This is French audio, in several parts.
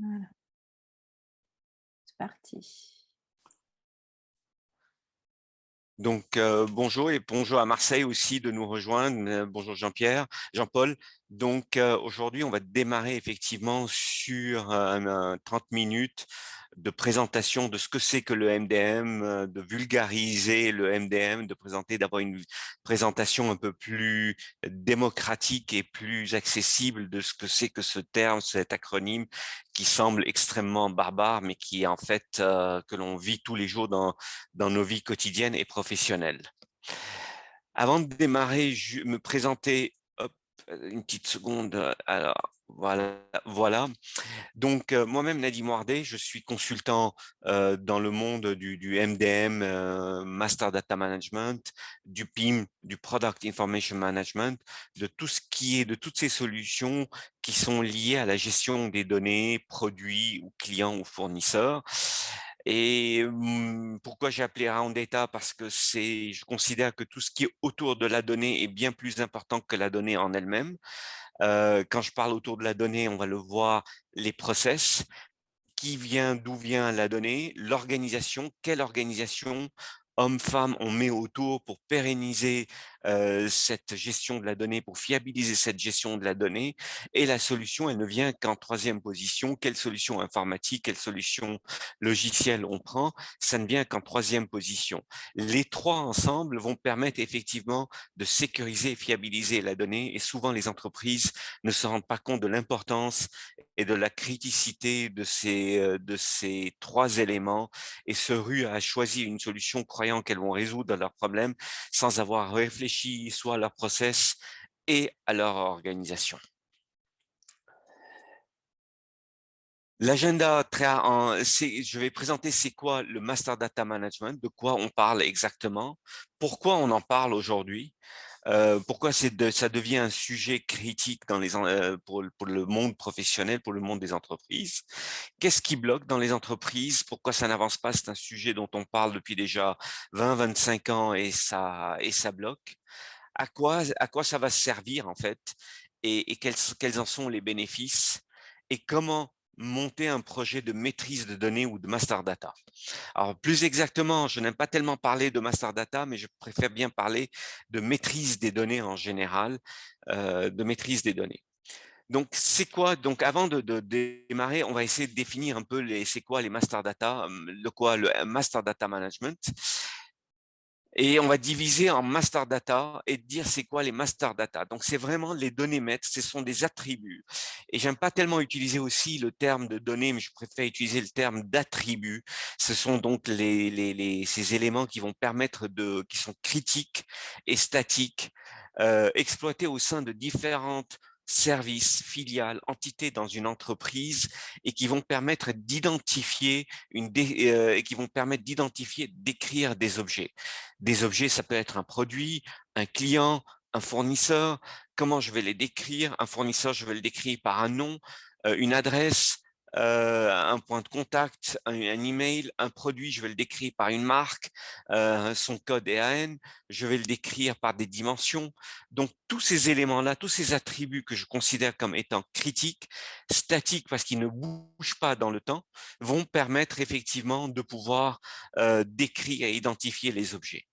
Voilà, c'est parti. Donc, bonjour et bonjour à Marseille aussi de nous rejoindre. Bonjour Jean-Pierre, Jean-Paul. Donc, aujourd'hui, on va démarrer effectivement sur 30 minutes de présentation de ce que c'est que le MDM, de vulgariser le MDM, de présenter, d'avoir une présentation un peu plus démocratique et plus accessible de ce que c'est que ce terme, cet acronyme qui semble extrêmement barbare, mais qui est en fait que l'on vit tous les jours dans nos vies quotidiennes et professionnelles. Avant de démarrer, je me présenter, hop, une petite seconde. Alors, voilà. Donc, moi-même, Nadim Ouardé, je suis consultant dans le monde du MDM, Master Data Management, du PIM, du Product Information Management, de tout ce qui est, de toutes ces solutions qui sont liées à la gestion des données, produits ou clients ou fournisseurs. Et pourquoi j'ai appelé Round Data? Parce que je considère que tout ce qui est autour de la donnée est bien plus important que la donnée en elle-même. Quand je parle autour de la donnée, on va le voir, les process, d'où vient la donnée, l'organisation, quelle organisation, hommes, femmes, on met autour pour pérenniser cette gestion de la donnée, pour fiabiliser cette gestion de la donnée. Et la solution, elle ne vient qu'en troisième position. Quelle solution informatique, quelle solution logicielle on prend, ça ne vient qu'en troisième position. Les trois ensemble vont permettre effectivement de sécuriser et fiabiliser la donnée. Et souvent, les entreprises ne se rendent pas compte de l'importance et de la criticité de ces trois éléments et se ruent à choisir une solution croyant qu'elles vont résoudre leurs problèmes sans avoir réfléchi soit à leur process et à leur organisation. L'agenda, je vais présenter c'est quoi le Master Data Management, de quoi on parle exactement, pourquoi on en parle aujourd'hui, pourquoi ça devient un sujet critique pour le monde professionnel, pour le monde des entreprises. Qu'est-ce qui bloque dans les entreprises? Pourquoi ça n'avance pas? C'est un sujet dont on parle depuis déjà 20-25 ans et ça bloque. À quoi ça va servir en fait? Et quels en sont les bénéfices? Et comment monter un projet de maîtrise de données ou de master data? Alors, plus exactement, je n'aime pas tellement parler de master data, mais je préfère bien parler de maîtrise des données en général, de maîtrise des données. Donc, c'est quoi? Donc, avant de démarrer, on va essayer de définir un peu c'est quoi les master data, le master data management. Et on va diviser en master data et dire c'est quoi les master data. Donc, c'est vraiment les données maîtres, ce sont des attributs. Et j'aime pas tellement utiliser aussi le terme de données, mais je préfère utiliser le terme d'attributs. Ce sont donc ces éléments qui vont permettre qui sont critiques et statiques, exploités au sein de différentes services, filiales, entités dans une entreprise et qui vont permettre d'identifier d'écrire des objets. Des objets, ça peut être un produit, un client, un fournisseur. Comment je vais les décrire? Un fournisseur, je vais le décrire par un nom, une adresse, un point de contact, un email. Un produit, je vais le décrire par une marque, son code EAN. Je vais le décrire par des dimensions. Donc, tous ces éléments-là, tous ces attributs que je considère comme étant critiques, statiques parce qu'ils ne bougent pas dans le temps, vont permettre effectivement de pouvoir décrire et identifier les objets.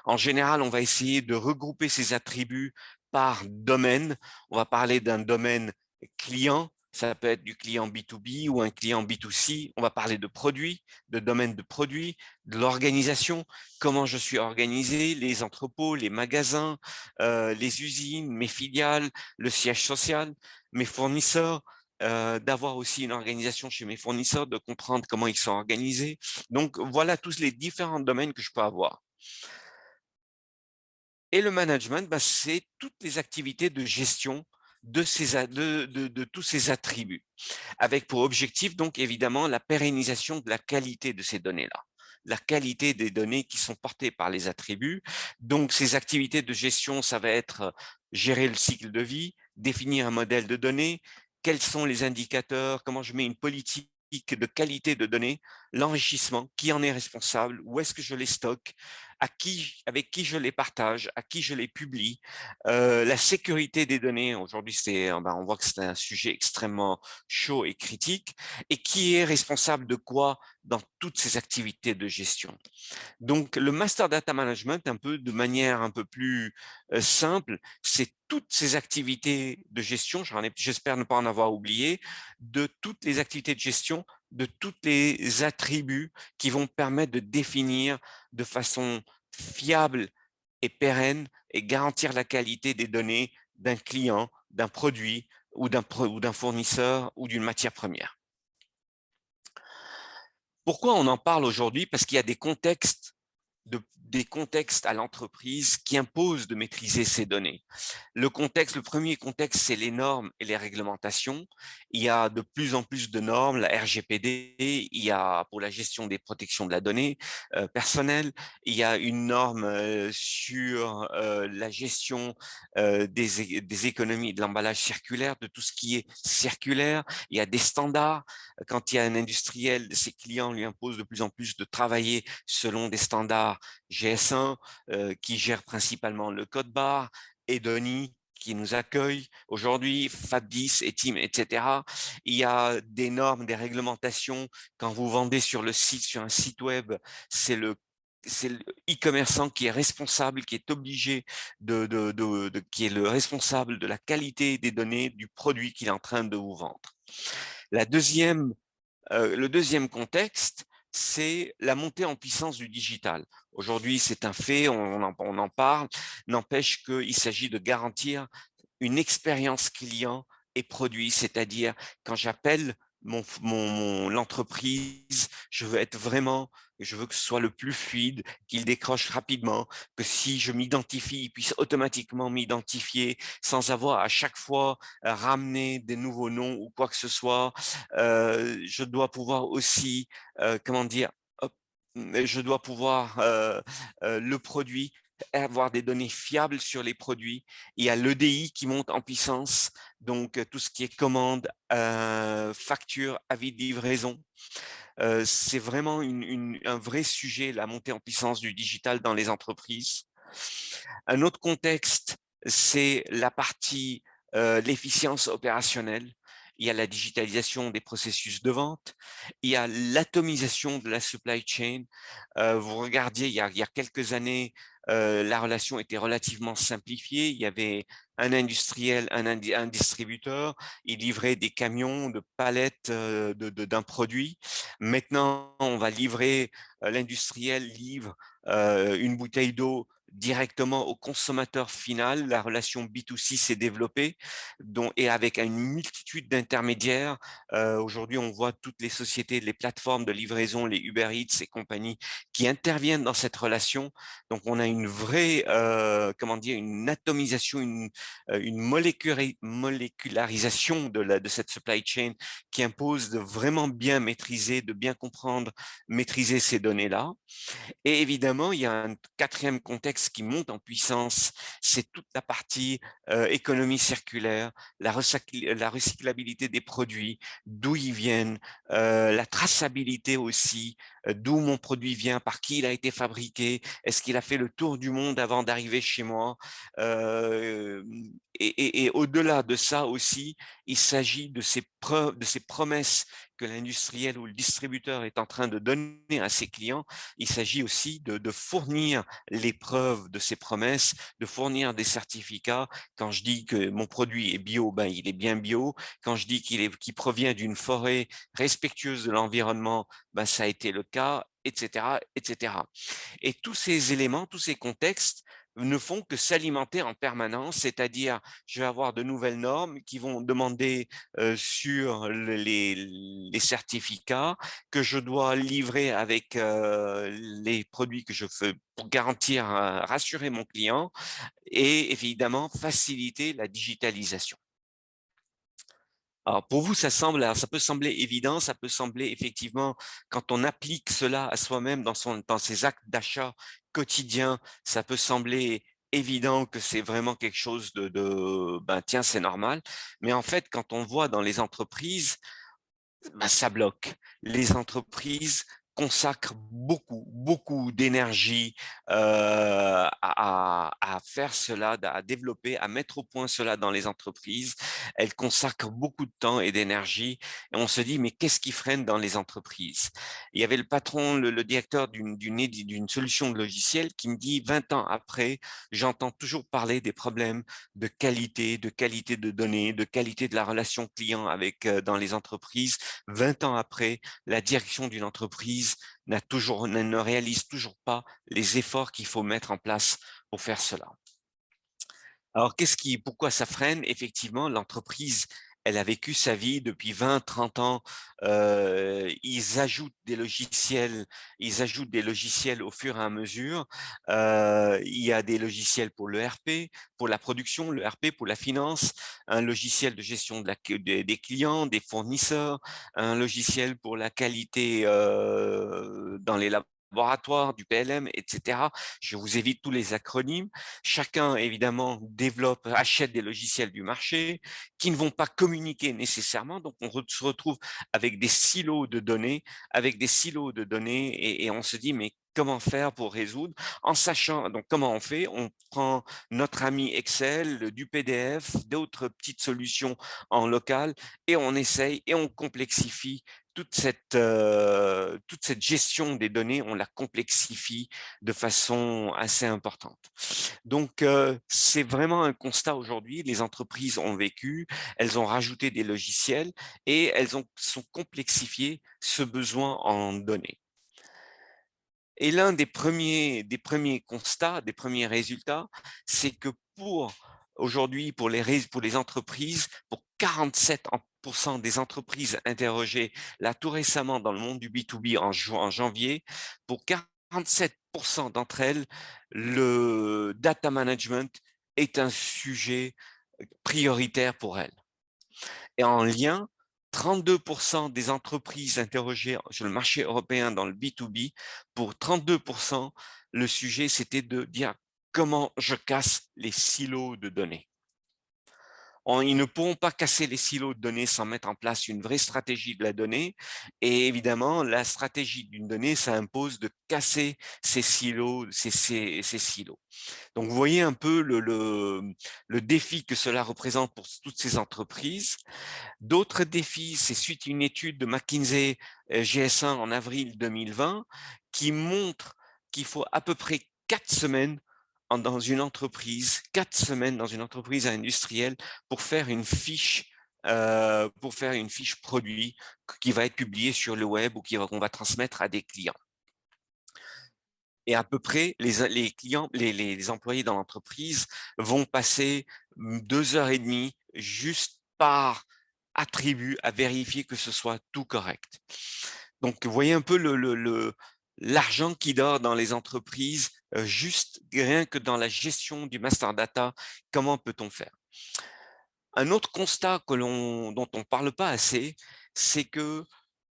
En général, on va essayer de regrouper ces attributs par domaine. On va parler d'un domaine client, ça peut être du client B2B ou un client B2C. On va parler de produits, de domaine de produits, de l'organisation, comment je suis organisé, les entrepôts, les magasins, les usines, mes filiales, le siège social, mes fournisseurs, d'avoir aussi une organisation chez mes fournisseurs, de comprendre comment ils sont organisés. Donc, voilà tous les différents domaines que je peux avoir. Et le management, c'est toutes les activités de gestion de tous ces attributs, avec pour objectif donc évidemment la pérennisation de la qualité de ces données-là, la qualité des données qui sont portées par les attributs. Donc ces activités de gestion, ça va être gérer le cycle de vie, définir un modèle de données, quels sont les indicateurs, comment je mets une politique de qualité de données, l'enrichissement, qui en est responsable, où est-ce que je les stocke, avec qui je les partage, à qui je les publie, la sécurité des données. Aujourd'hui, on voit que c'est un sujet extrêmement chaud et critique, et qui est responsable de quoi dans toutes ces activités de gestion. Donc, le Master Data Management, un peu de manière un peu plus simple, c'est toutes ces activités de gestion, j'espère ne pas en avoir oublié, de toutes les activités de gestion, de tous les attributs qui vont permettre de définir de façon fiable et pérenne et garantir la qualité des données d'un client, d'un produit ou d'un fournisseur ou d'une matière première. Pourquoi on en parle aujourd'hui? Parce qu'il y a des contextes à l'entreprise qui imposent de maîtriser ces données. Le premier contexte, c'est les normes et les réglementations. Il y a de plus en plus de normes, la RGPD, il y a pour la gestion des protections de la donnée personnelle, il y a une norme sur la gestion des économies de l'emballage circulaire, de tout ce qui est circulaire. Il y a des standards. Quand il y a un industriel, ses clients lui imposent de plus en plus de travailler selon des standards GS1 qui gèrent principalement le code barre, et Denis qui nous accueille aujourd'hui, Fab10 et Team, etc. Il y a des normes, des réglementations. Quand vous vendez sur un site web, c'est le e-commerçant qui est responsable, qui est obligé qui est le responsable de la qualité des données du produit qu'il est en train de vous vendre. Le deuxième contexte, c'est la montée en puissance du digital. Aujourd'hui, c'est un fait, on en parle, n'empêche qu'il s'agit de garantir une expérience client et produit, c'est-à-dire quand j'appelle l'entreprise, je veux que ce soit le plus fluide, qu'il décroche rapidement, que si je m'identifie, il puisse automatiquement m'identifier sans avoir à chaque fois ramener des nouveaux noms ou quoi que ce soit. Je dois pouvoir aussi, comment dire, hop, je dois pouvoir le produit, avoir des données fiables sur les produits. Il y a l'EDI qui monte en puissance, donc tout ce qui est commande, facture, avis de livraison. C'est vraiment un vrai sujet, la montée en puissance du digital dans les entreprises. Un autre contexte, c'est la partie l'efficience opérationnelle. Il y a la digitalisation des processus de vente, il y a l'atomisation de la supply chain. Vous regardiez, il y a quelques années, la relation était relativement simplifiée. Il y avait un industriel, un distributeur, il livrait des camions de palettes d'un produit. Maintenant, on va livrer, l'industriel livre une bouteille d'eau directement au consommateur final. La relation B2C s'est développée et avec une multitude d'intermédiaires. Aujourd'hui, on voit toutes les sociétés, les plateformes de livraison, les Uber Eats et compagnie qui interviennent dans cette relation. Donc, on a une vraie, une atomisation, une molécularisation de cette supply chain qui impose de vraiment bien maîtriser, de bien comprendre, maîtriser ces données-là. Et évidemment, il y a un quatrième contexte qui monte en puissance, c'est toute la partie économie circulaire, la recyclabilité des produits, d'où ils viennent, la traçabilité aussi, d'où mon produit vient, par qui il a été fabriqué, est-ce qu'il a fait le tour du monde avant d'arriver chez moi. Et au-delà de ça aussi, il s'agit de ces promesses que l'industriel ou le distributeur est en train de donner à ses clients. Il s'agit aussi de fournir les preuves de ces promesses, de fournir des certificats. Quand je dis que mon produit est bio, ben il est bien bio. Quand je dis qu'il provient d'une forêt respectueuse de l'environnement, ben ça a été le cas, etc., etc. Et tous ces éléments, tous ces contextes ne font que s'alimenter en permanence, c'est-à-dire je vais avoir de nouvelles normes qui vont demander sur les certificats que je dois livrer avec les produits que je fais pour garantir, rassurer mon client et évidemment faciliter la digitalisation. Alors pour vous, alors ça peut sembler évident, ça peut sembler effectivement, quand on applique cela à soi-même dans ses actes d'achat quotidiens, ça peut sembler évident que c'est vraiment quelque chose ben tiens, c'est normal. Mais en fait, quand on voit dans les entreprises, ben, ça bloque. Les entreprises consacre beaucoup d'énergie à faire cela, à développer, à mettre au point cela dans les entreprises. Elle consacre beaucoup de temps et d'énergie. Et on se dit, mais qu'est-ce qui freine dans les entreprises? Il y avait le patron, le directeur d'une solution de logiciel qui me dit, 20 ans après, j'entends toujours parler des problèmes de qualité de données, de qualité de la relation client avec dans les entreprises. 20 ans après, la direction d'une entreprise ne réalise toujours pas les efforts qu'il faut mettre en place pour faire cela. Alors, pourquoi ça freine? Effectivement, l'entreprise, elle a vécu sa vie depuis 20, 30 ans. Ils ajoutent des logiciels au fur et à mesure. Il y a des logiciels pour l'ERP, pour la production, l'ERP pour la finance, un logiciel de gestion des clients, des fournisseurs, un logiciel pour la qualité dans les laboratoires, du PLM, etc. Je vous évite tous les acronymes. Chacun, évidemment, achète des logiciels du marché qui ne vont pas communiquer nécessairement. Donc, on se retrouve avec des silos de données, et on se dit, mais comment faire pour résoudre? En sachant, donc, comment on fait? On prend notre ami Excel, du PDF, d'autres petites solutions en local, et on essaye et on complexifie toute cette gestion des données, on la complexifie de façon assez importante. Donc, c'est vraiment un constat aujourd'hui. Les entreprises ont vécu, elles ont rajouté des logiciels et sont complexifiées ce besoin en données. Et l'un des premiers constats, des premiers résultats, c'est que aujourd'hui, pour les entreprises, pour 47% des entreprises interrogées là tout récemment dans le monde du B2B en janvier, pour 47% d'entre elles, le data management est un sujet prioritaire pour elles. Et en lien, 32% des entreprises interrogées sur le marché européen dans le B2B, pour 32%, le sujet, c'était de dire comment je casse les silos de données. Ils ne pourront pas casser les silos de données sans mettre en place une vraie stratégie de la donnée. Et évidemment, la stratégie d'une donnée, ça impose de casser ces silos, ces silos. Donc, vous voyez un peu le défi que cela représente pour toutes ces entreprises. D'autres défis, c'est suite à une étude de McKinsey GS1 en avril 2020 qui montre qu'il faut à peu près 4 semaines dans une entreprise, 4 semaines dans une entreprise industrielle pour faire une fiche produit qui va être publiée sur le web ou qu'on va transmettre à des clients. Et à peu près, les clients, les employés dans l'entreprise vont passer 2h30 juste par attribut à vérifier que ce soit tout correct. Donc, vous voyez un peu l'argent qui dort dans les entreprises, juste rien que dans la gestion du master data, comment peut-on faire? Un autre constat dont on ne parle pas assez, c'est que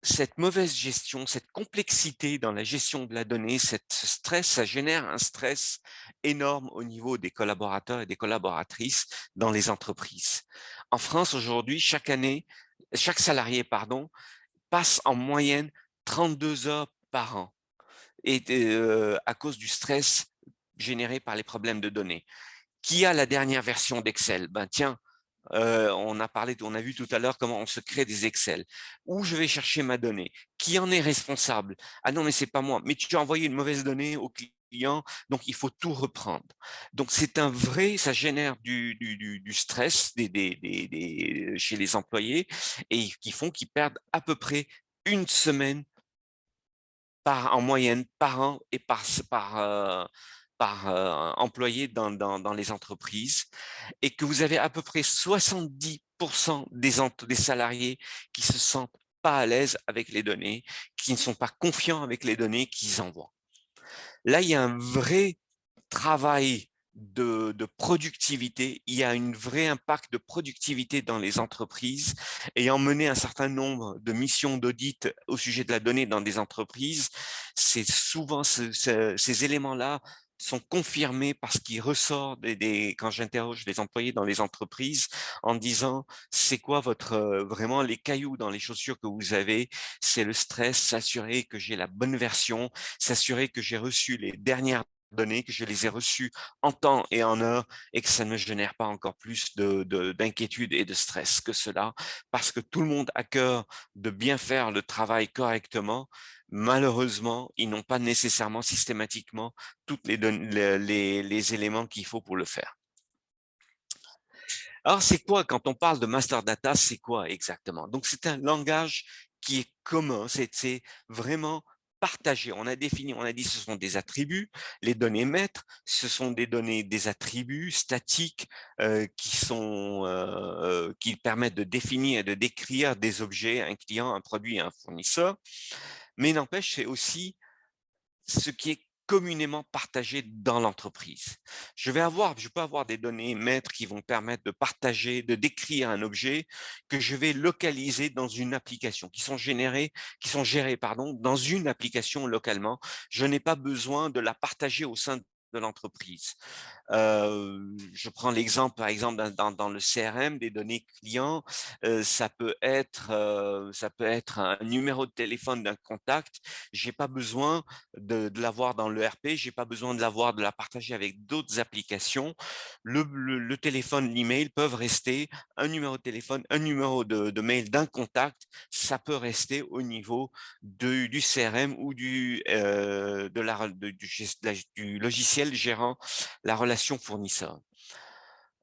cette mauvaise gestion, cette complexité dans la gestion de la donnée, ce stress, ça génère un stress énorme au niveau des collaborateurs et des collaboratrices dans les entreprises. En France, aujourd'hui, chaque salarié, passe en moyenne 32 heures par an et à cause du stress généré par les problèmes de données. Qui a la dernière version d'Excel? Ben tiens, on a vu tout à l'heure comment on se crée des Excel. Où je vais chercher ma donnée? Qui en est responsable? Ah non, mais c'est pas moi. Mais tu as envoyé une mauvaise donnée au client, donc il faut tout reprendre. Donc c'est ça génère du stress chez les employés et qu'ils perdent à peu près une semaine en moyenne par an et par employé dans les entreprises, et que vous avez à peu près 70% des salariés qui se sentent pas à l'aise avec les données, qui ne sont pas confiants avec les données qu'ils envoient. Là, il y a un vrai travail de productivité, il y a un vrai impact de productivité dans les entreprises. Ayant mené un certain nombre de missions d'audit au sujet de la donnée dans des entreprises, c'est souvent ces éléments-là sont confirmés par ce qui ressort quand j'interroge les employés dans les entreprises en disant c'est quoi votre vraiment les cailloux dans les chaussures que vous avez, c'est le stress, s'assurer que j'ai la bonne version, s'assurer que j'ai reçu les dernières données, que je les ai reçues en temps et en heure et que ça ne me génère pas encore plus d'inquiétude et de stress que cela, parce que tout le monde a cœur de bien faire le travail correctement. Malheureusement, ils n'ont pas nécessairement systématiquement toutes les éléments qu'il faut pour le faire. Alors, c'est quoi, quand on parle de master data, c'est quoi exactement? Donc, c'est un langage qui est commun, c'est vraiment partagé. On a défini, on a dit ce sont des attributs, les données maîtres, ce sont des données, des attributs statiques qui permettent de définir et de décrire des objets, un client, un produit, un fournisseur. Mais n'empêche, c'est aussi ce qui est communément partagé dans l'entreprise. Je peux avoir des données maîtres qui vont permettre de partager, de décrire un objet que je vais localiser dans une application, qui sont gérés, pardon, dans une application localement. Je n'ai pas besoin de la partager au sein de l'entreprise. Je prends l'exemple, par exemple, dans le CRM des données clients, ça peut être un numéro de téléphone d'un contact. J'ai pas besoin de l'avoir dans l'ERP, j'ai pas besoin de la partager avec d'autres applications. Le téléphone, l'email peuvent rester un numéro de téléphone, un numéro de mail d'un contact. Ça peut rester au niveau du CRM ou du logiciel gérant la relation fournisseur.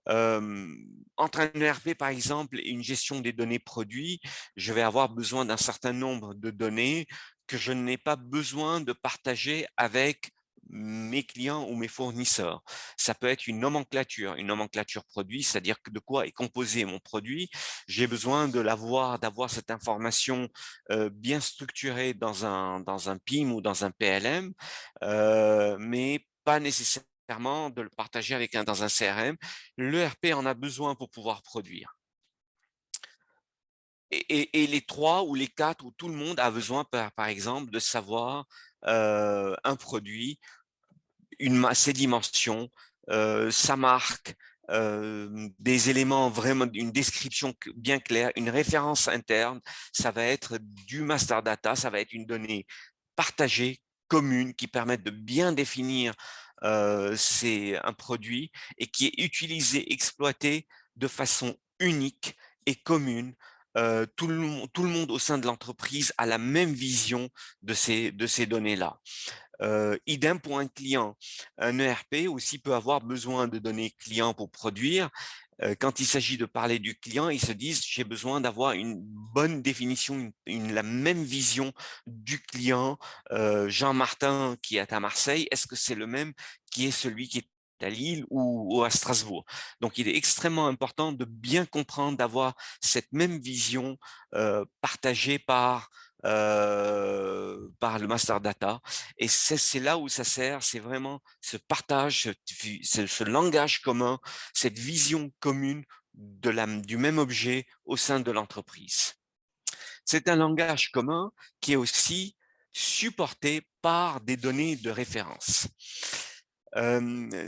Entre un ERP, par exemple, et une gestion des données produits, je vais avoir besoin d'un certain nombre de données que je n'ai pas besoin de partager avec mes clients ou mes fournisseurs. Ça peut être une nomenclature produit, c'est-à-dire de quoi est composé mon produit. J'ai besoin d'avoir cette information bien structurée dans un PIM ou dans un PLM, mais pas nécessairement de le partager dans un CRM. L'ERP en a besoin pour pouvoir produire. Et les trois ou les quatre, où tout le monde a besoin, par exemple, de savoir un produit, ses dimensions, sa marque, des éléments vraiment, une description bien claire, une référence interne. Ça va être du master data, ça va être une donnée partagée, commune, qui permettent de bien définir c'est un produit et qui est utilisé, exploité de façon unique et commune. Tout le monde au sein de l'entreprise a la même vision de ces données-là. Idem pour un client. Un ERP aussi peut avoir besoin de données clients pour produire. Quand il s'agit de parler du client, ils se disent j'ai besoin d'avoir une bonne définition, la même vision du client. Jean-Martin qui est à Marseille, est-ce que c'est le même qui est celui qui est à Lille ou à Strasbourg? Donc, il est extrêmement important de bien comprendre, d'avoir cette même vision partagée par le master data. Et c'est là où ça sert, c'est vraiment ce partage, ce langage commun, cette vision commune du même objet au sein de l'entreprise. C'est un langage commun qui est aussi supporté par des données de référence.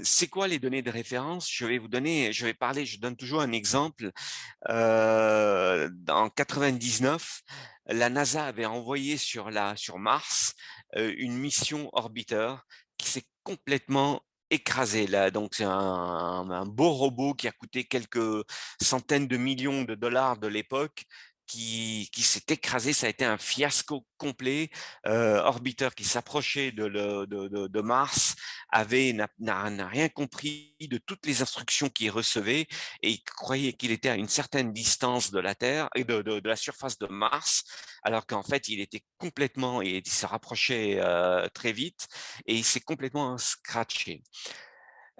C'est quoi les données de référence? Je donne toujours un exemple. En 99, la NASA avait envoyé sur Mars une mission Orbiter qui s'est complètement écrasé là. Donc c'est un beau robot qui a coûté quelques centaines de millions de dollars de l'époque, qui s'est écrasé. Ça a été un fiasco complet. Orbiter qui s'approchait de Mars n'a rien compris de toutes les instructions qu'il recevait et il croyait qu'il était à une certaine distance de la Terre et de la surface de Mars, alors qu'en fait il était complètement, et il se rapprochait très vite et il s'est complètement scratché.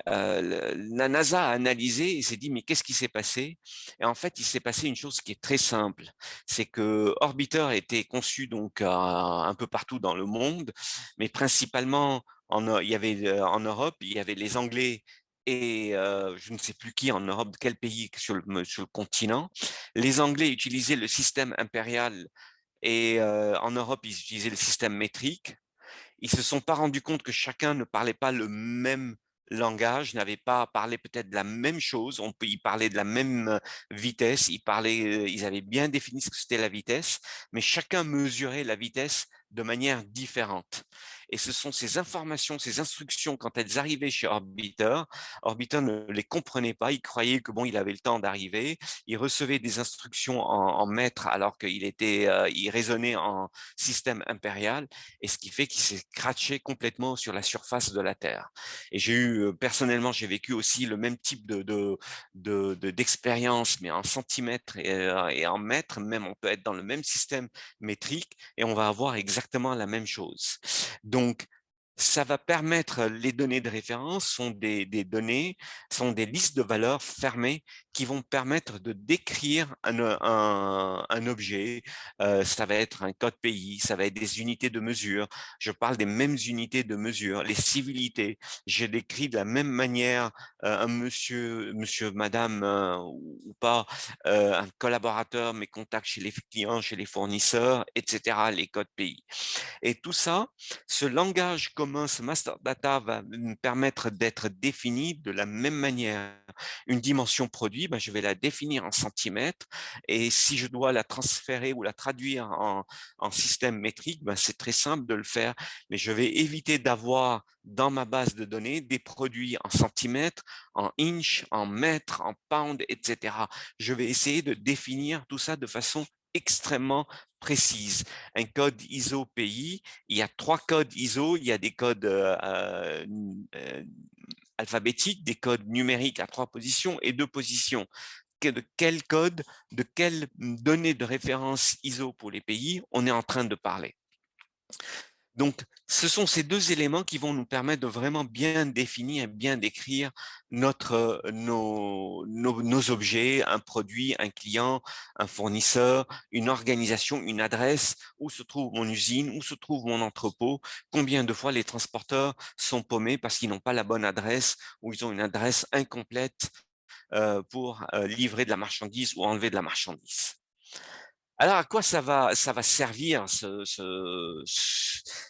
La NASA a analysé et s'est dit mais qu'est-ce qui s'est passé? Et en fait, il s'est passé une chose qui est très simple, c'est que Orbiter a été conçu donc un peu partout dans le monde, mais principalement il y avait en Europe, il y avait les Anglais et je ne sais plus qui en Europe, quel pays sur le continent. Les Anglais utilisaient le système impérial et en Europe, ils utilisaient le système métrique. Ils se sont pas rendus compte que chacun ne parlait pas le même langage, n'avait pas parlé peut-être de la même chose, on peut y parler de la même vitesse, ils avaient bien défini ce que c'était la vitesse, mais chacun mesurait la vitesse de manière différente. Et ce sont ces informations, ces instructions, quand elles arrivaient chez Orbiter, Orbiter ne les comprenait pas, il croyait que bon, il avait le temps d'arriver, il recevait des instructions en mètres alors il raisonnait en système impérial, et ce qui fait qu'il s'est scratché complètement sur la surface de la Terre. Et personnellement, j'ai vécu aussi le même type d'expérience, mais en centimètres et en mètres, même on peut être dans le même système métrique et on va avoir exactement la même chose. Donc, ça va permettre, les données de référence sont des données, sont des listes de valeurs fermées qui vont permettre de décrire un objet. Ça va être un code pays, ça va être des unités de mesure. Je parle des mêmes unités de mesure, les civilités. Je décris de la même manière un monsieur, madame ou pas, un collaborateur, mes contacts chez les clients, chez les fournisseurs, etc., les codes pays. Et tout ça, ce langage commun, ce master data va me permettre d'être défini de la même manière. Une dimension produit, ben, je vais la définir en centimètres et si je dois la transférer ou la traduire en système métrique, ben, c'est très simple de le faire, mais je vais éviter d'avoir dans ma base de données des produits en centimètres, en inch, en mètres, en pound, etc. Je vais essayer de définir tout ça de façon extrêmement précise. Un code ISO pays, il y a 3 codes ISO, il y a des codes alphabétiques, des codes numériques à 3 positions et 2 positions. De quel code, de quelle donnée de référence ISO pour les pays on est en train de parler? Donc, ce sont ces 2 éléments qui vont nous permettre de vraiment bien définir et bien décrire nos objets, un produit, un client, un fournisseur, une organisation, une adresse, où se trouve mon usine, où se trouve mon entrepôt, combien de fois les transporteurs sont paumés parce qu'ils n'ont pas la bonne adresse ou ils ont une adresse incomplète pour livrer de la marchandise ou enlever de la marchandise. Alors, à quoi ça va servir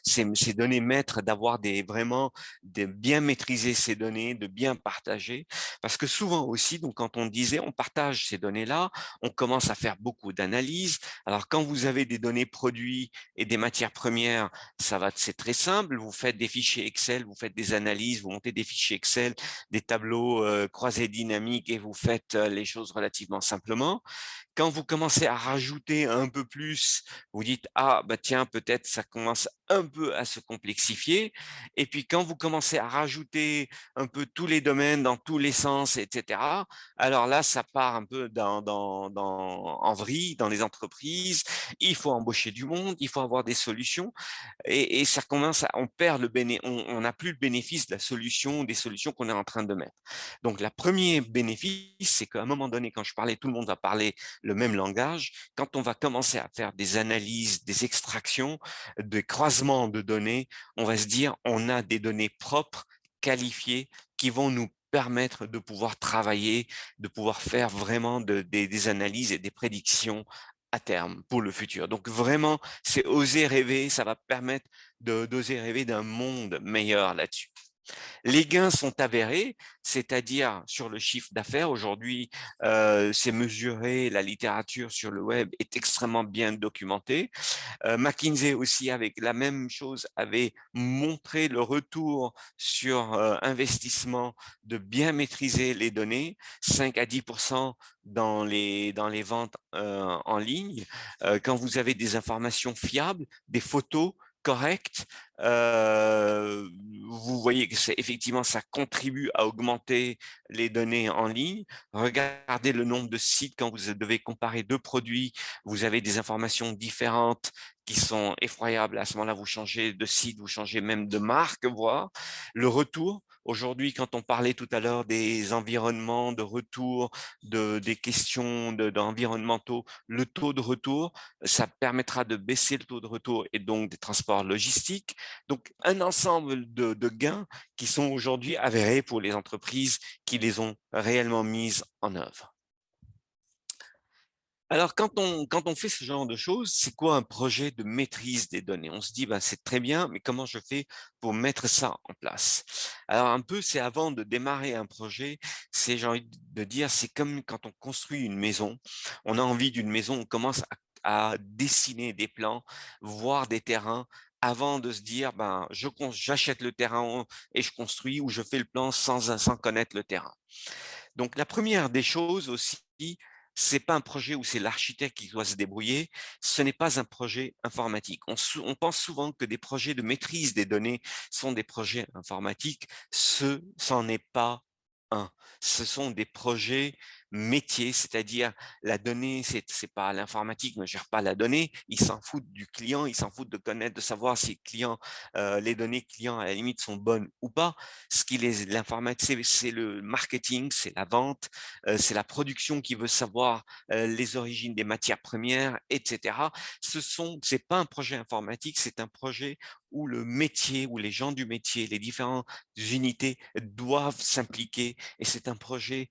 ces données maîtres d'avoir vraiment de bien maîtriser ces données, de bien partager? Parce que souvent aussi, donc quand on disait on partage ces données-là, on commence à faire beaucoup d'analyses. Alors, quand vous avez des données produits et des matières premières, c'est très simple. Vous faites des fichiers Excel, vous faites des analyses, vous montez des fichiers Excel, des tableaux croisés dynamiques et vous faites les choses relativement simplement. Quand vous commencez à rajouter un peu plus, vous dites: «Ah bah tiens, peut-être ça commence un peu à se complexifier» et puis quand vous commencez à rajouter un peu tous les domaines dans tous les sens et cetera, alors là, ça part un peu en vrille dans les entreprises. Il faut embaucher du monde, il faut avoir des solutions et ça commence on perd on n'a plus le bénéfice de la solution, des solutions qu'on est en train de mettre. Donc, le premier bénéfice, c'est qu'à un moment donné, quand je parlais, tout le monde va parler le même langage. Quand on va commencer à faire des analyses, des extractions, des croisements de données, on va se dire, on a des données propres, qualifiées, qui vont nous permettre de pouvoir travailler, de pouvoir faire vraiment des analyses et des prédictions à terme pour le futur. Donc vraiment, c'est oser rêver, ça va permettre d'oser rêver d'un monde meilleur là-dessus. Les gains sont avérés, c'est-à-dire sur le chiffre d'affaires. Aujourd'hui, c'est mesuré, la littérature sur le web est extrêmement bien documentée. McKinsey aussi, avec la même chose, avait montré le retour sur investissement de bien maîtriser les données, 5 à 10 dans les ventes en ligne. Quand vous avez des informations fiables, des photos correctes, vous voyez que effectivement, ça contribue à augmenter les données en ligne. Regardez le nombre de sites quand vous devez comparer 2 produits, vous avez des informations différentes qui sont effroyables. À ce moment-là, vous changez de site, vous changez même de marque, voire. Le retour, aujourd'hui, quand on parlait tout à l'heure des environnements de retour, des questions d'environnementaux, le taux de retour, ça permettra de baisser le taux de retour et donc des transports logistiques. Donc, un ensemble de gains qui sont aujourd'hui avérés pour les entreprises qui les ont réellement mises en œuvre. Alors, quand on fait ce genre de choses, c'est quoi un projet de maîtrise des données? On se dit, ben, c'est très bien, mais comment je fais pour mettre ça en place? Alors, un peu, c'est avant de démarrer un projet, c'est, j'ai envie de dire, c'est comme quand on construit une maison. On a envie d'une maison, on commence à dessiner des plans, voir des terrains, avant de se dire, ben, j'achète le terrain et je construis, ou je fais le plan sans connaître le terrain. Donc, la première des choses aussi, c'est pas un projet où c'est l'architecte qui doit se débrouiller, ce n'est pas un projet informatique. On pense souvent que des projets de maîtrise des données sont des projets informatiques. C'en est pas un. Ce sont des projets métiers, c'est-à-dire la donnée, c'est pas l'informatique ne gère pas la donnée, ils s'en foutent du client, ils s'en foutent de connaître, de savoir si les données clients à la limite sont bonnes ou pas. Ce qui l'informatique, c'est le marketing, c'est la vente, c'est la production qui veut savoir les origines des matières premières, etc. C'est pas un projet informatique, c'est un projet où le métier, où les gens du métier, les différentes unités doivent s'impliquer, et c'est un projet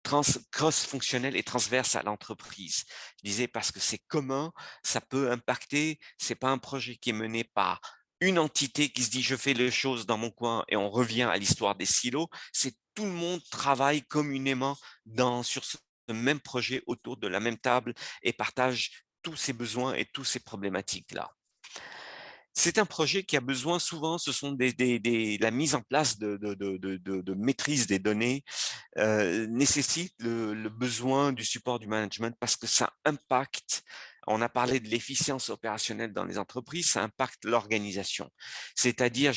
cross-fonctionnel et transverse à l'entreprise. Je disais parce que c'est commun, ça peut impacter, c'est pas un projet qui est mené par une entité qui se dit je fais les choses dans mon coin et on revient à l'histoire des silos, c'est tout le monde travaille communément sur ce même projet autour de la même table et partage tous ses besoins et tous ces problématiques-là. C'est un projet qui a besoin souvent, ce sont la mise en place de maîtrise des données nécessite le besoin du support du management parce que ça impacte, on a parlé de l'efficience opérationnelle dans les entreprises, ça impacte l'organisation. C'est-à-dire,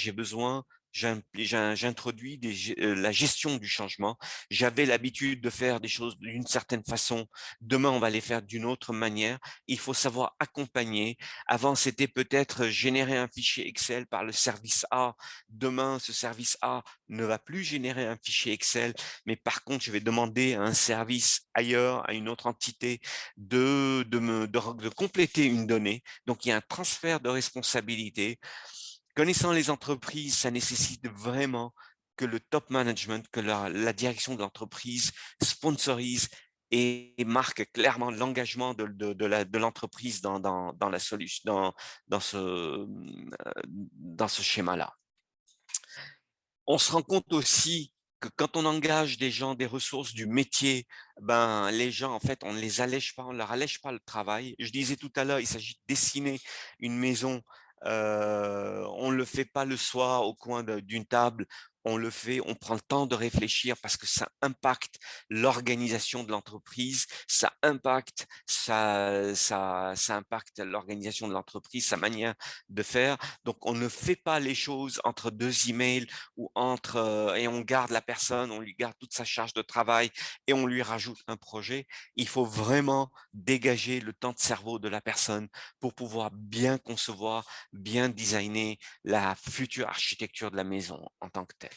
j'introduis la gestion du changement. J'avais l'habitude de faire des choses d'une certaine façon. Demain, on va les faire d'une autre manière. Il faut savoir accompagner. Avant, c'était peut-être générer un fichier Excel par le service A. Demain, ce service A ne va plus générer un fichier Excel, mais par contre, je vais demander à un service ailleurs, à une autre entité, de compléter une donnée. Donc, il y a un transfert de responsabilité. Connaissant les entreprises, ça nécessite vraiment que le top management, que la direction de l'entreprise sponsorise et marque clairement l'engagement de l'entreprise dans la solution, dans ce schéma-là. On se rend compte aussi que quand on engage des gens, des ressources du métier, ben les gens, en fait, on ne les allège pas, on ne leur allège pas le travail. Je disais tout à l'heure, il s'agit de dessiner une maison. On ne le fait pas le soir au coin d'une table. On le fait, on prend le temps de réfléchir parce que ça impacte l'organisation de l'entreprise, ça impacte l'organisation de l'entreprise, sa manière de faire. Donc, on ne fait pas les choses entre deux emails ou et on garde la personne, on lui garde toute sa charge de travail et on lui rajoute un projet. Il faut vraiment dégager le temps de cerveau de la personne pour pouvoir bien concevoir, bien designer la future architecture de la maison en tant que telle.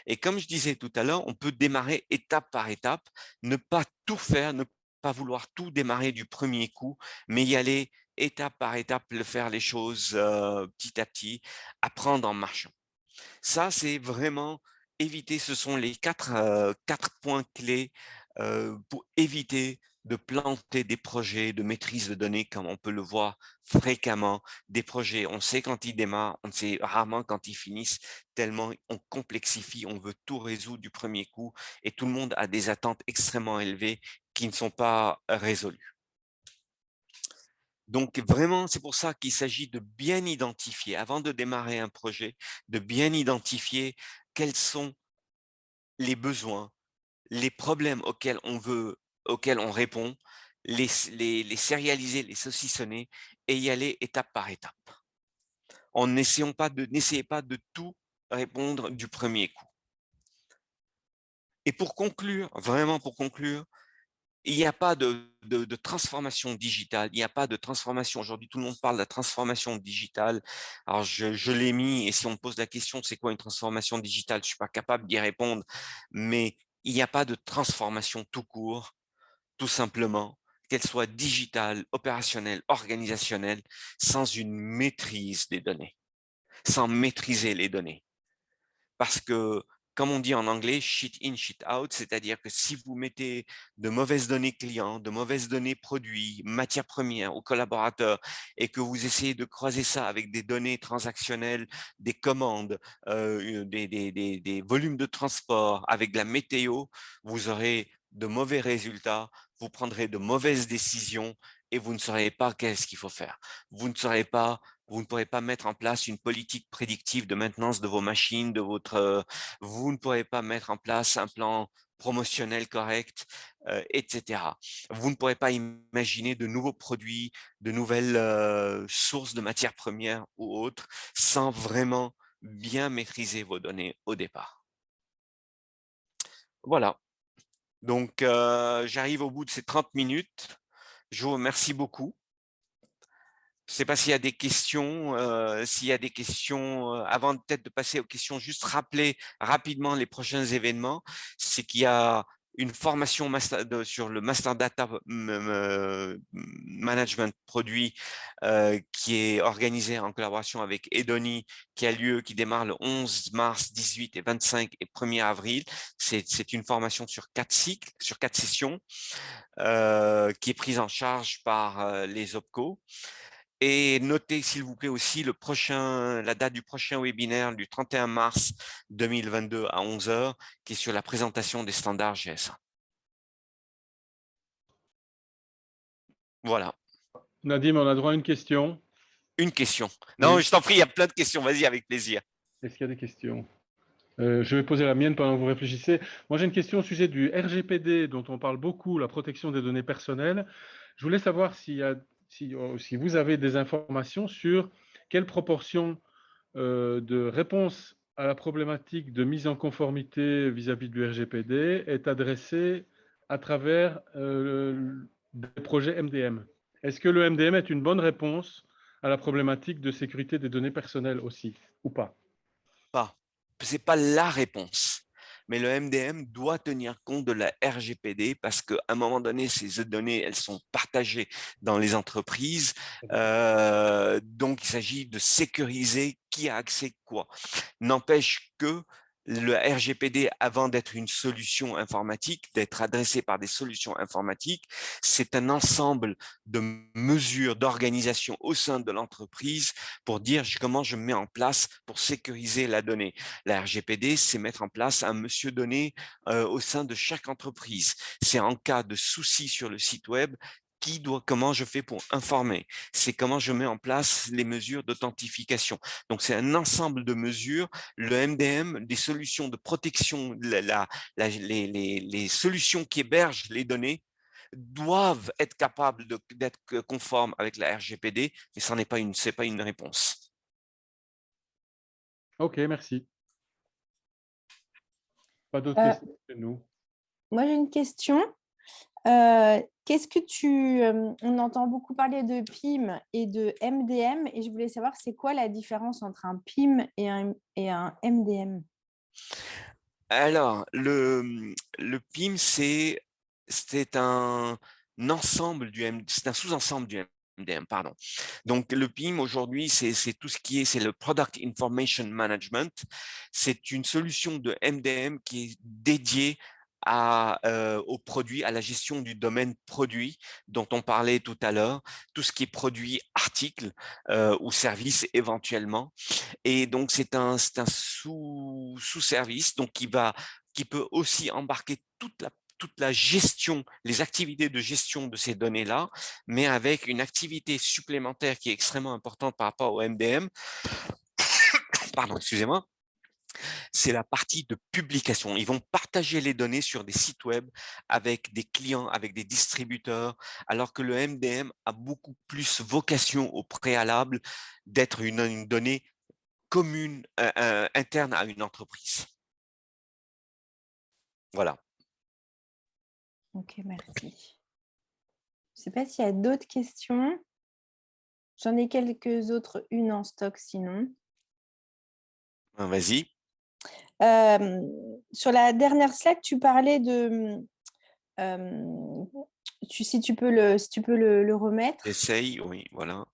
Et comme je disais tout à l'heure, on peut démarrer étape par étape, ne pas tout faire, ne pas vouloir tout démarrer du premier coup, mais y aller étape par étape, faire les choses petit à petit, apprendre en marchant. Ça, c'est vraiment éviter, ce sont les quatre points clés pour éviter de planter des projets de maîtrise de données comme on peut le voir fréquemment. Des projets, on sait quand ils démarrent, on sait rarement quand ils finissent, tellement on complexifie, on veut tout résoudre du premier coup et tout le monde a des attentes extrêmement élevées qui ne sont pas résolues. Donc vraiment, c'est pour ça qu'il s'agit de bien identifier, avant de démarrer un projet, de bien identifier quels sont les besoins, les problèmes auxquels on répond, les sérialiser, les saucissonner et y aller étape par étape. N'essayez pas de tout répondre du premier coup. Et pour conclure, vraiment pour conclure, il n'y a pas de transformation digitale, il n'y a pas de transformation. Aujourd'hui, tout le monde parle de la transformation digitale. Alors, je l'ai mis, et si on me pose la question, c'est quoi une transformation digitale? Je ne suis pas capable d'y répondre, mais il n'y a pas de transformation tout court, tout simplement, qu'elle soit digitale, opérationnelle, organisationnelle, sans une maîtrise des données, sans maîtriser les données. Parce que comme on dit en anglais, shit in, shit out, c'est-à-dire que si vous mettez de mauvaises données clients, de mauvaises données produits, matières premières aux collaborateurs et que vous essayez de croiser ça avec des données transactionnelles, des commandes, des volumes de transport, avec de la météo, vous aurez de mauvais résultats, vous prendrez de mauvaises décisions et vous ne saurez pas qu'est-ce qu'il faut faire. Vous ne pourrez pas mettre en place une politique prédictive de maintenance de vos machines, vous ne pourrez pas mettre en place un plan promotionnel correct, etc. Vous ne pourrez pas imaginer de nouveaux produits, de nouvelles sources de matières premières ou autres sans vraiment bien maîtriser vos données au départ. Voilà. Donc, j'arrive au bout de ces 30 minutes. Je vous remercie beaucoup. Je ne sais pas s'il y a des questions. Avant peut-être de passer aux questions, juste rappeler rapidement les prochains événements. C'est qu'il y a une formation sur le Master Data Management produit qui est organisée en collaboration avec Edoni, qui démarre le 11 mars, 18 et 25 et 1er avril. C'est une formation sur 4 cycles, sur 4 sessions, qui est prise en charge par les OPCO. Et notez s'il vous plaît aussi la date du prochain webinaire du 31 mars 2022 à 11 h, qui est sur la présentation des standards GS1. Voilà. Nadim, on a droit à une question. Une question. Non, Oui. je t'en prie, il y a plein de questions. Vas-y, avec plaisir. Est-ce qu'il y a des questions? Je vais poser la mienne pendant que vous réfléchissez. Moi, j'ai une question au sujet du RGPD, dont on parle beaucoup, la protection des données personnelles. Je voulais savoir si vous avez des informations sur quelle proportion de réponse à la problématique de mise en conformité vis-à-vis du RGPD est adressée à travers des projets MDM. Est-ce que le MDM est une bonne réponse à la problématique de sécurité des données personnelles aussi, ou pas? Ce n'est pas la réponse, mais le MDM doit tenir compte de la RGPD parce qu'à un moment donné, ces données, elles sont partagées dans les entreprises. Donc, il s'agit de sécuriser qui a accès à quoi. N'empêche que le RGPD, avant d'être une solution informatique, d'être adressé par des solutions informatiques, c'est un ensemble de mesures d'organisation au sein de l'entreprise pour dire comment je mets en place pour sécuriser la donnée. La RGPD, c'est mettre en place un monsieur donné au sein de chaque entreprise. C'est en cas de souci sur le site web, comment je fais pour informer. C'est comment je mets en place les mesures d'authentification. Donc, c'est un ensemble de mesures. Le MDM, des solutions de protection, les solutions qui hébergent les données doivent être capables d'être conformes avec la RGPD, mais ce n'est pas une réponse. Ok, merci. Pas d'autres questions chez nous. Moi, j'ai une question. Qu'est-ce que on entend beaucoup parler de PIM et de MDM et je voulais savoir c'est quoi la différence entre un PIM et un MDM? Alors, le PIM, c'est un ensemble c'est un sous-ensemble du MDM, pardon. Donc, le PIM, aujourd'hui, c'est tout ce qui est, c'est le Product Information Management. C'est une solution de MDM qui est dédiée aux produits, à la gestion du domaine produit dont on parlait tout à l'heure, tout ce qui est produit, article ou service éventuellement. Et donc, c'est un sous-service donc qui peut aussi embarquer toute la gestion, les activités de gestion de ces données-là, mais avec une activité supplémentaire qui est extrêmement importante par rapport au MDM. Pardon, excusez-moi. C'est la partie de publication. Ils vont partager les données sur des sites web avec des clients, avec des distributeurs, alors que le MDM a beaucoup plus vocation au préalable d'être une donnée commune, interne à une entreprise. Voilà. Ok, merci. Je ne sais pas s'il y a d'autres questions. J'en ai quelques autres, une en stock sinon. Vas-y. Sur la dernière slide, tu parlais de... si tu peux le remettre. J'essaye, oui, voilà.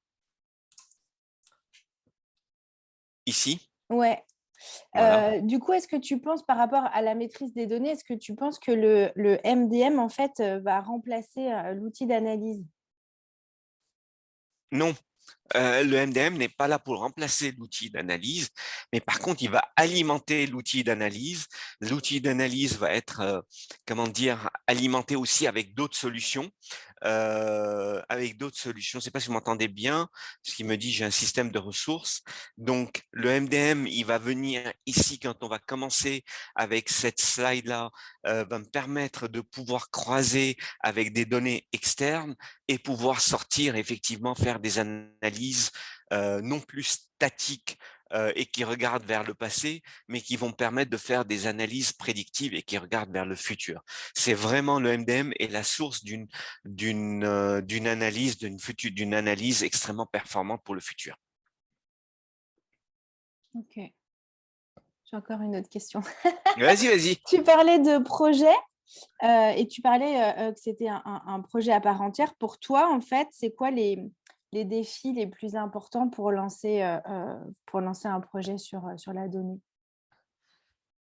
Ici? Ouais. Voilà. Du coup, est-ce que tu penses, par rapport à la maîtrise des données, est-ce que tu penses que le MDM, en fait, va remplacer l'outil d'analyse? Non, le MDM n'est pas là pour remplacer l'outil d'analyse, mais par contre, il va alimenter l'outil d'analyse. L'outil d'analyse va être, comment dire, alimenté aussi avec d'autres solutions. Je ne sais pas si vous m'entendez bien, ce qui me dit j'ai un système de ressources. Donc, le MDM, il va venir ici quand on va commencer avec cette slide-là, va me permettre de pouvoir croiser avec des données externes et pouvoir sortir, effectivement, faire des analyses non plus statiques et qui regardent vers le passé, mais qui vont permettre de faire des analyses prédictives et qui regardent vers le futur. C'est vraiment le MDM est la source d'une analyse extrêmement performante pour le futur. Ok. J'ai encore une autre question. Vas-y. Tu parlais de projet et tu parlais que c'était un projet à part entière. Pour toi, en fait, c'est quoi les défis les plus importants pour lancer un projet sur la donnée?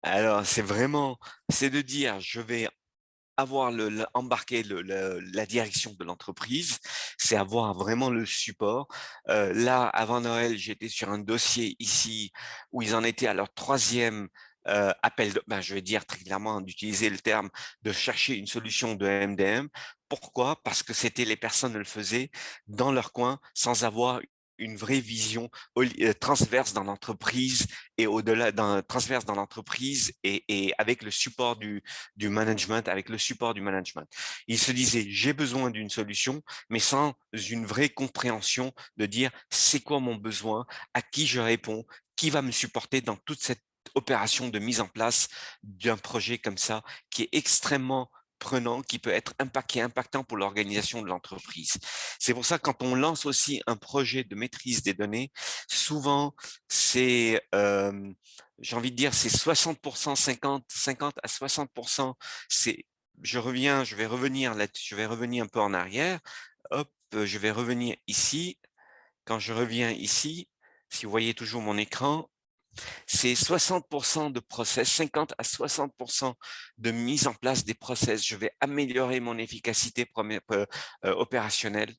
Alors, c'est de dire, je vais embarquer la direction de l'entreprise, c'est avoir vraiment le support. Là, avant Noël, j'étais sur un dossier ici où ils en étaient à leur troisième appel, je vais dire très clairement d'utiliser le terme de chercher une solution de MDM. Pourquoi? Parce que c'était les personnes le faisaient dans leur coin sans avoir une vraie vision transverse dans l'entreprise et au-delà transverse dans l'entreprise et avec le support du management, avec le support du management. Il se disait, j'ai besoin d'une solution, mais sans une vraie compréhension de dire, c'est quoi mon besoin, à qui je réponds, qui va me supporter dans toute cette opération de mise en place d'un projet comme ça, qui est extrêmement prenant, qui peut être impactant pour l'organisation de l'entreprise. C'est pour ça que quand on lance aussi un projet de maîtrise des données, souvent c'est j'ai envie de dire, c'est 60%, 50 à 60%. Je vais revenir là, je vais revenir un peu en arrière. Hop, je vais revenir ici. Quand je reviens ici, si vous voyez toujours mon écran, c'est 60% de process, 50 à 60% de mise en place des process. Je vais améliorer mon efficacité opérationnelle.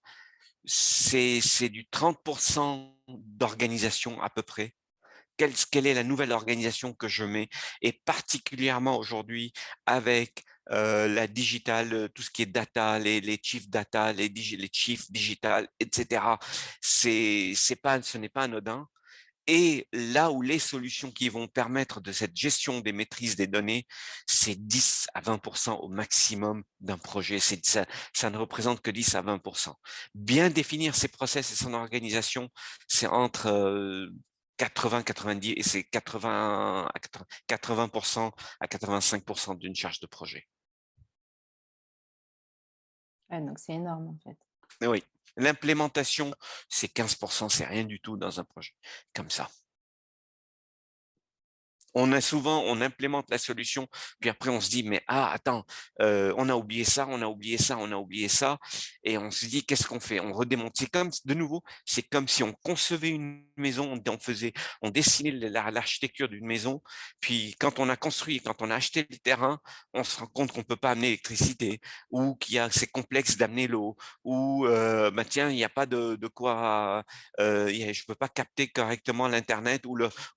C'est du 30% d'organisation à peu près. Quelle est la nouvelle organisation que je mets et particulièrement aujourd'hui avec la digitale, tout ce qui est data, les chiefs data, les chiefs digital, etc. Ce n'est pas anodin. Et là où les solutions qui vont permettre de cette gestion des maîtrises des données, c'est 10 à 20% au maximum d'un projet. Ça ne représente que 10 à 20%. Bien définir ses process et son organisation, c'est entre 80, 90 et c'est 80 à 80% à 85% d'une charge de projet. Ouais, donc, c'est énorme, en fait. Oui, l'implémentation, c'est 15%, c'est rien du tout dans un projet comme ça. On implémente la solution, puis après on se dit, mais attends, on a oublié ça, on a oublié ça, on a oublié ça, et on se dit, qu'est-ce qu'on fait? On redémonte. C'est comme si on concevait une maison, on dessinait l'architecture d'une maison, puis quand on a construit, quand on a acheté le terrain, on se rend compte qu'on ne peut pas amener l'électricité, ou c'est complexe d'amener l'eau, ou tiens, il n'y a pas de quoi, je peux pas capter correctement l'Internet,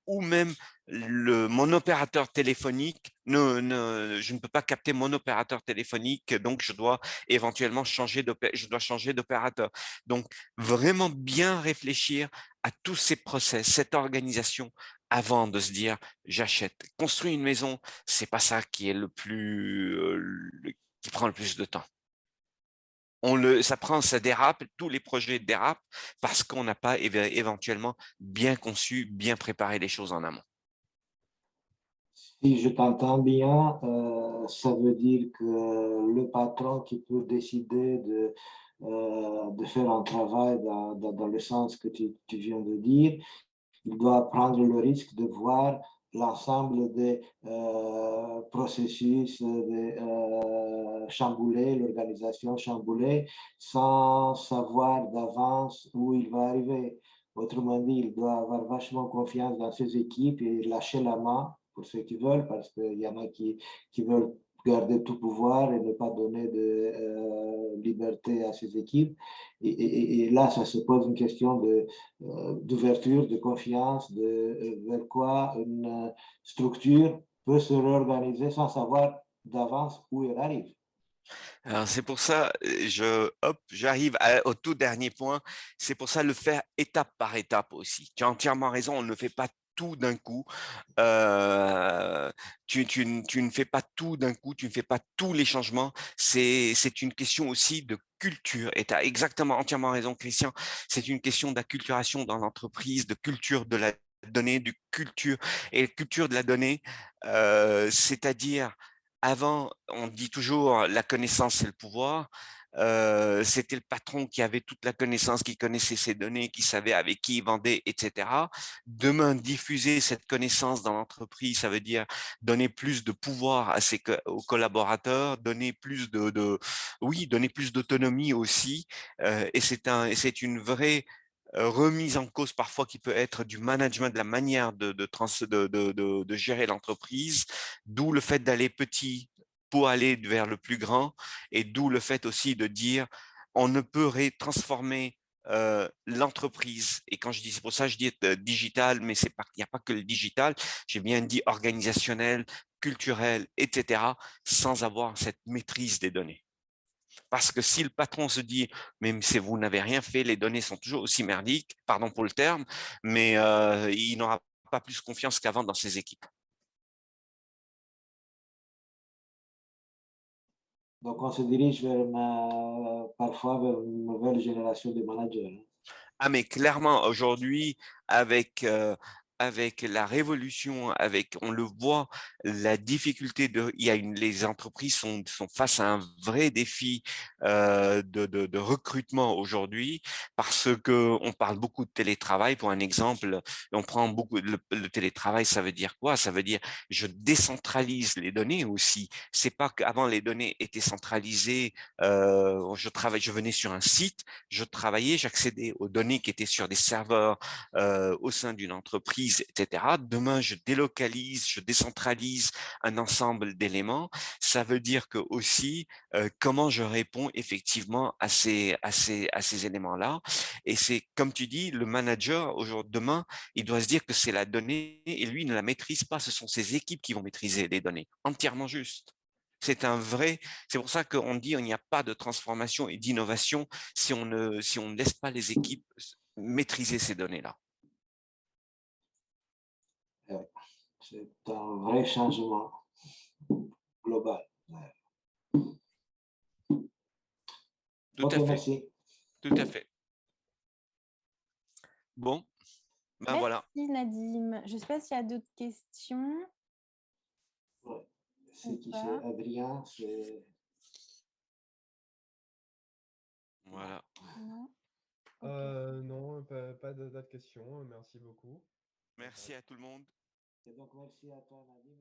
ou même mon opérateur téléphonique, je ne peux pas capter mon opérateur téléphonique, donc je dois éventuellement changer d'opérateur. Donc, vraiment bien réfléchir à tous ces process, cette organisation, avant de se dire, j'achète. Construire une maison, c'est pas ça qui est qui prend le plus de temps. Ça dérape, tous les projets dérapent parce qu'on n'a pas éventuellement bien conçu, bien préparé les choses en amont. Si je t'entends bien, ça veut dire que le patron qui peut décider de faire un travail dans le sens que tu viens de dire, il doit prendre le risque de voir l'ensemble des processus chamboulés, l'organisation chamboulée, sans savoir d'avance où il va arriver. Autrement dit, il doit avoir vachement confiance dans ses équipes et lâcher la main pour ceux qui veulent, parce qu'il y en a qui veulent garder tout pouvoir et ne pas donner de liberté à ses équipes. Et là, ça se pose une question d'ouverture, de confiance, vers quoi une structure peut se réorganiser sans savoir d'avance où elle arrive. Alors c'est pour ça, j'arrive au tout dernier point. C'est pour ça le faire étape par étape aussi. Tu as entièrement raison, on ne fait pas tout d'un coup. Tu ne fais pas tout d'un coup, tu ne fais pas tous les changements. C'est une question aussi de culture. Et tu as exactement entièrement raison, Christian. C'est une question d'acculturation dans l'entreprise, de culture de la donnée, du culture et culture de la donnée, c'est-à-dire avant, on dit toujours la connaissance, c'est le pouvoir. C'était le patron qui avait toute la connaissance, qui connaissait ses données, qui savait avec qui il vendait, etc. Demain, diffuser cette connaissance dans l'entreprise, ça veut dire donner plus de pouvoir aux collaborateurs, donner plus oui, donner plus d'autonomie aussi. Et c'est une vraie remise en cause parfois qui peut être du management, de la manière de gérer l'entreprise, d'où le fait d'aller petit pour aller vers le plus grand, et d'où le fait aussi de dire on ne peut transformer l'entreprise. Et quand je dis, c'est pour ça que je dis digital, mais il n'y a pas que le digital, j'ai bien dit organisationnel, culturel, etc., sans avoir cette maîtrise des données. Parce que si le patron se dit, même si vous n'avez rien fait, les données sont toujours aussi merdiques, pardon pour le terme, mais il n'aura pas plus confiance qu'avant dans ses équipes. Donc, on se dirige parfois vers une nouvelle génération de managers. Ah, mais clairement, aujourd'hui, avec la révolution, on le voit, la difficulté les entreprises sont face à un vrai défi de recrutement aujourd'hui, parce que on parle beaucoup de télétravail. Pour un exemple, on prend beaucoup le télétravail, ça veut dire quoi? Ça veut dire je décentralise les données aussi. C'est pas qu'avant les données étaient centralisées. Je venais sur un site, je travaillais, j'accédais aux données qui étaient sur des serveurs au sein d'une entreprise, etc. Demain, je délocalise, je décentralise un ensemble d'éléments. Ça veut dire que aussi comment je réponds effectivement à ces éléments-là. Et c'est comme tu dis, le manager demain, il doit se dire que c'est la donnée et lui il ne la maîtrise pas. Ce sont ses équipes qui vont maîtriser les données. Entièrement juste. C'est pour ça qu'on dit qu'il n'y a pas de transformation et d'innovation si on ne laisse pas les équipes maîtriser ces données-là. C'est un vrai changement global. Tout Ok, à fait, merci. tout à fait. Bon, ben voilà. Merci Nadim. Je ne sais pas s'il y a d'autres questions. Ouais. C'est qui c'est Adrien, c'est... Voilà. Non, okay. Non, pas d'autres questions. Merci beaucoup. Merci à tout le monde. Et donc, merci à toi, Nadim.